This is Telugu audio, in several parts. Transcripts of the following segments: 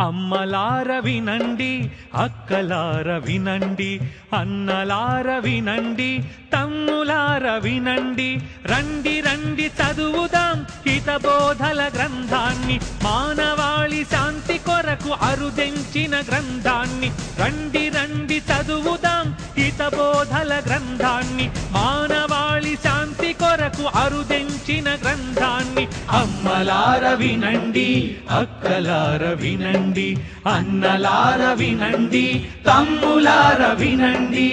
అమ్మలార వినండి, అక్కలార వినండి, అన్నలార వినండి, తమ్ములార వినండి. రండి రండి చదువుదాం హితబోధల గ్రంథాన్ని, మానవాళి శాంతి కొరకు అరుదెంచిన గ్రంథాన్ని. రండి రండి చదువుదాం హితబోధల గ్రంథాన్ని, మానవాళి శాంతి కొరకు అరుదెంచిన గ్రంథాన్ని. అమ్మలార వినండి, అక్కలార వినండి, అన్నలార వినండి, తమ్ములార వినండి.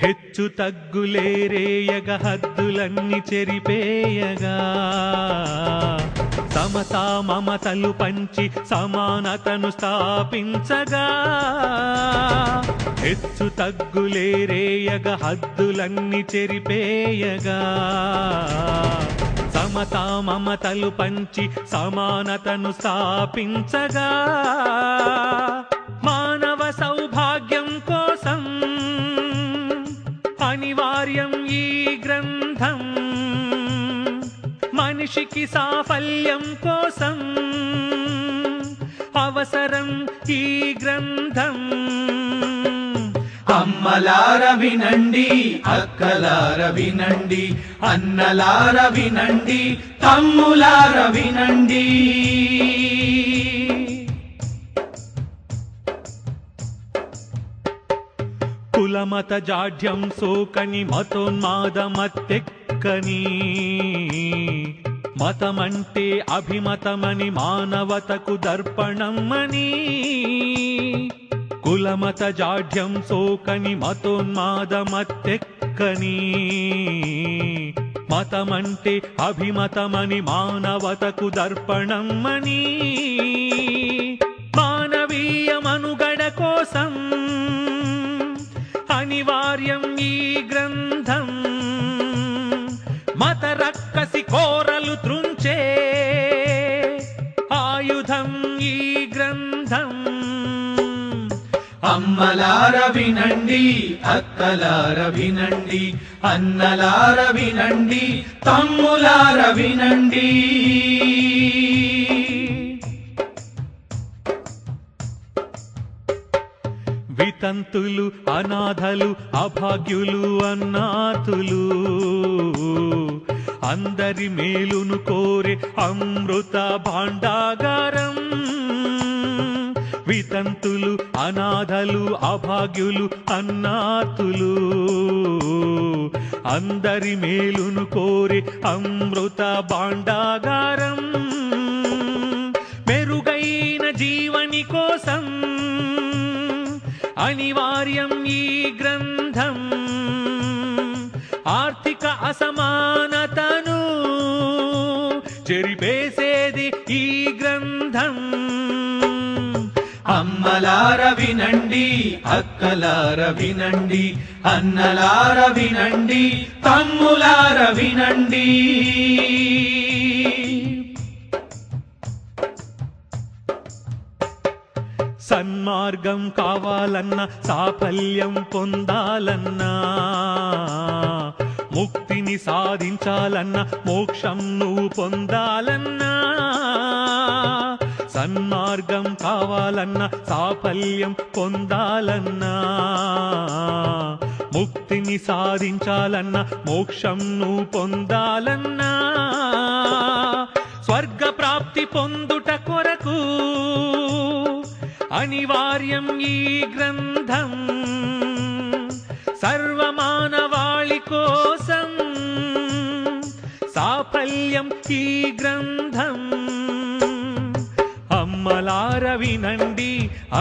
హెచ్చు తగ్గులేరేయగ హద్దులన్నీ చెరిపేయగా, సమతా మమతలు పంచి సమానతను స్థాపించగా. హెచ్చు తగ్గులేరేయగ హద్దులన్నీ చెరిపేయగా, సమతా మమతలు పంచి సమానతను స్థాపించగా. మానవ సౌభాగ్యం కోసం అనివార్యం ఈ గ్రంథం, మనిషికి సాఫల్యం కోసం అవసరం ఈ గ్రంథం. అమ్మలార వినండి, అక్కలార వినండి, అన్నలార వినండి, తమ్ములార వినండి. కులమత జాడ్యం సోకని మతోన్మాదమత్తెక్కని, మతమంటే అభిమతమని మానవతకు దర్పణమని. కులమత జాడ్యం సోకని మతోన్మాదమత్తెక్కని, మతమంటే అభిమతమని మానవతకు దర్పణమని. మానవీయ మనుగడ కోసం అనివార్యం ఈ గ్రంథం, మత రక్కసి కోరలు త్రుంచే ఆయుధం ఈ గ్రంథం. అమ్మలార వినండి, అక్కలార వినండి, అన్నలార వినండి, తమ్ములార వినండి. వితంతులు, అనాథలు, అభాగ్యులు, అన్నాతులు, అందరి మేలును కోరే అమృత భాండాగారం. వితంతులు, అనాథలు, అభాగ్యులు, అన్నాతులు, అందరి మేలును కోరే అమృత భాండాగారం. మెరుగైన జీవని కోసం అనివార్యం ఈ గ్రంథం, ఆర్థిక అసమానతను చెరిపేసేది ఈ గ్రంథం. అమ్మలార వినండి, అక్కలార వినండి, అన్నలార వినండి, తమ్ములార వినండి. సన్మార్గం కావాలన్నా, సాఫల్యం పొందాలన్నా, ముక్తిని సాధించాలన్నా, మోక్షం నువ్వు పొందాలన్నా. సన్మార్గం కావాలన్నా, సాఫల్యం పొందాలన్నా, ముక్తిని సాధించాలన్నా, మోక్షం నువ్వు పొందాలన్నా. స్వర్గ ప్రాప్తి పొందుట కొరకు అనివార్యం ఈ గ్రంథం, సర్వమానవాళి కోసం సాఫల్యం ఈ గ్రంథం. అమ్మలార వినండి,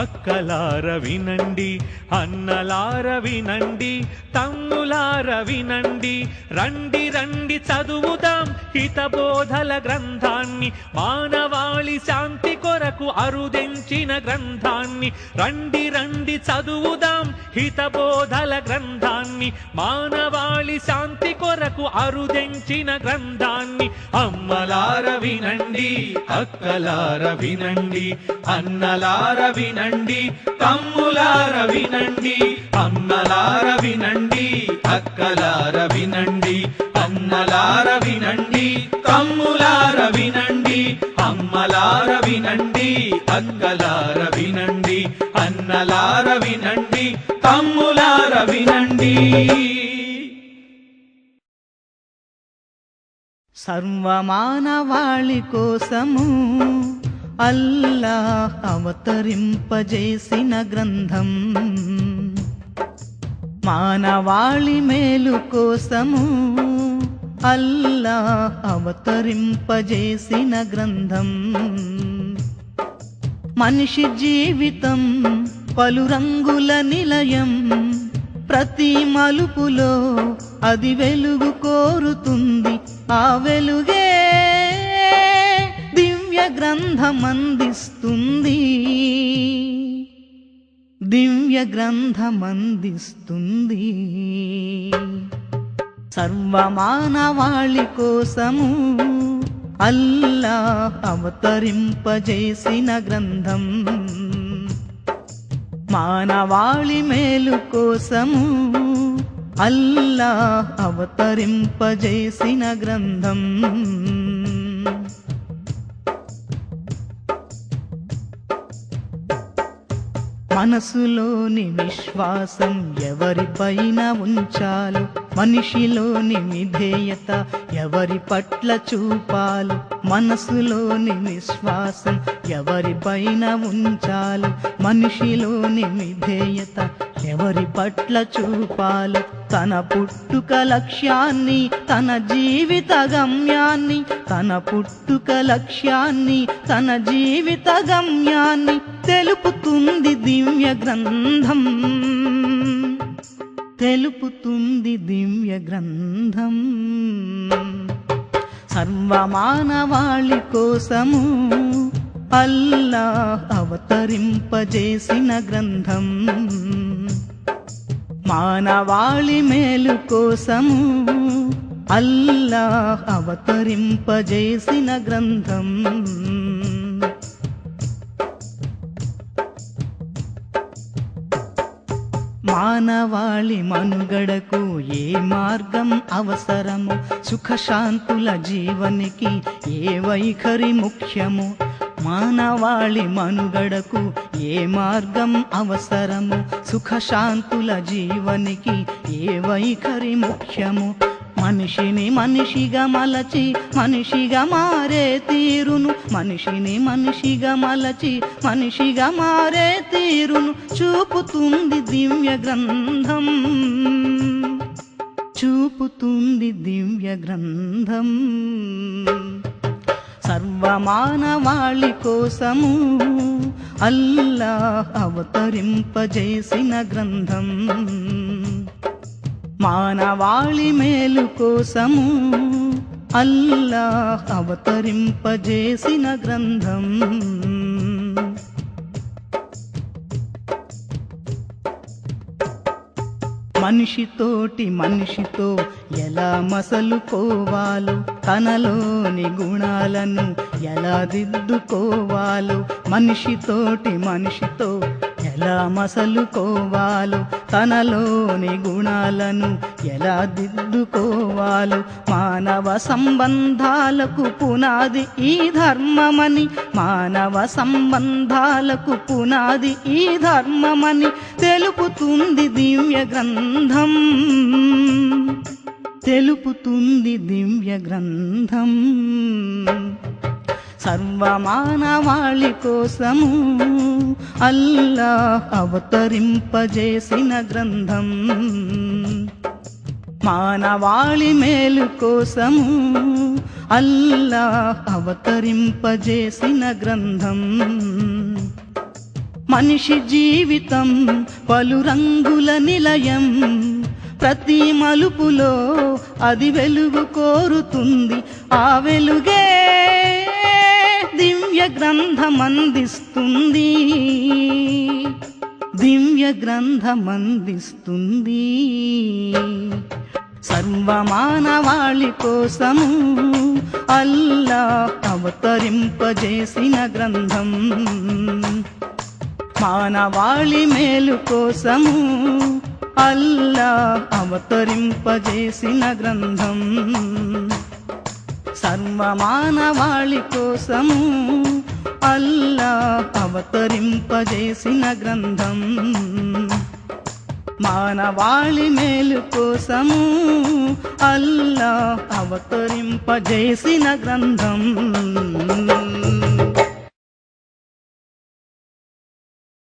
అక్కలార వినండి, అన్నలార వినండి, తమ్ములార వినండి. రండి రండి చదువుదాం హితబోధల గ్రంథాన్ని, మానవాళి శాంతి కొరకు అరుదెంచిన గ్రంథాన్ని. రండి రండి చదువుదాం హితబోధల గ్రంథాన్ని, మానవాళి శాంతి కొరకు అరుదెంచిన గ్రంథాన్ని. అమ్మలార వినండి, అక్కలార వినండి, అన్నలార వినండి, తమ్ములార వినండి. అమ్మలార వినండి, అక్కలార వినండి, అన్నలార వినండి, తమ్ములార వినండి. వినండి అక్కలార వినండి అన్నలార వినండి తమ్ములార వినండి. సర్వమానవాళి కోసము అల్లాహ్ అవతరింపజేసిన గ్రంథం, మానవాళి మేలు కోసము అల్లాహ్ అవతరింపజేసిన గ్రంథం. మనిషి జీవితం పలు రంగుల నిలయం, ప్రతి మలుపులో అది వెలుగు కోరుతుంది. ఆ వెలుగే దివ్య గ్రంథం అందిస్తుంది, దివ్య గ్రంథం అందిస్తుంది. సర్వమానవాళి కోసము అల్లాహ్ అవతరింపజేసిన గ్రంథం, మానవాళి మేలు కోసము అల్లాహ్ అవతరింపజేసిన గ్రంథం. మనసులోని విశ్వాసం ఎవరిపైన ఉంచాలో, మనిషిలోని విధేయత ఎవరి పట్ల చూపాలు. మనసులోని విశ్వాసం ఎవరిపైన ఉంచాలో, మనిషిలోని విధేయత ఎవరి పట్ల చూపాలు. తన పుట్టుక లక్ష్యాన్ని, తన జీవిత గమ్యాన్ని, తన పుట్టుక లక్ష్యాన్ని, తన జీవిత గమ్యాన్ని తెలుపుతుంది దివ్య గ్రంథం, తెలుపుతుంది దివ్య గ్రంథం. సర్వమానవాళి కోసము అల్లాహ్ అవతరింపజేసిన గ్రంథం, మానవాళి మేలు కోసము అల్లాహ్ అవతరింపజేసిన గ్రంథం. మానవాళి మనుగడకు ఏ మార్గం అవసరము, సుఖశాంతుల జీవనికి ఏ వైఖరి ముఖ్యము. మానవాళి మనుగడకు ఏ మార్గం అవసరము, సుఖశాంతుల జీవనికి ఏ వైఖరి ముఖ్యము. మనిషిని మనిషిగా మలచి మనిషిగా మారే తీరును, మనిషిని మనిషిగా మలచి మనిషిగా మారే తీరును చూపుతుంది దివ్య గ్రంథం, చూపుతుంది దివ్య గ్రంథం. సర్వమానవాళి కోసము అల్లాహ్ అవతరింపజేసిన గ్రంథం, మానవాళి మేలు కోసము అల్లాహ్ అవతరింపజేసిన గ్రంథం. మనిషితోటి మనిషితో ఎలా మసలుకోవాలో, తనలోని గుణాలను ఎలా దిద్దుకోవాలో, మనిషితోటి మనిషితో ఎలా మసలుకోవాలో, తనలోని గుణాలను ఎలా దిద్దుకోవాలో. మానవ సంబంధాలకు పునాది ఈ ధర్మమని, మానవ సంబంధాలకు పునాది ఈ ధర్మమని తెలుపుతుంది దివ్య గ్రంథం, తెలుపుతుంది దివ్య గ్రంథం. సర్వమానవాళి కోసము అల్లాహ్ అవతరింపజేసిన గ్రంథం, మానవాళి మేలు కోసము అల్లాహ్ అవతరింపజేసిన గ్రంథం. మనిషి జీవితం పలు రంగుల నిలయం, ప్రతి మలుపులో అది వెలుగు కోరుతుంది. ఆ వెలుగే దివ్య గ్రంథం అందిస్తుంది, దివ్య గ్రంథం అందిస్తుంది. సర్వమానవాళి కోసము అల్లాహ్ అవతరింపజేసిన గ్రంథం, మానవాళి మేలు కోసము అల్లాహ్ అవతరింపజేసిన గ్రంథం. సర్వమానవాళి కోసము అల్లా అవతరింపజేసిన గ్రంథం మానవాళి మేలు కోసము అల్లా అవతరింపజేసిన గ్రంథం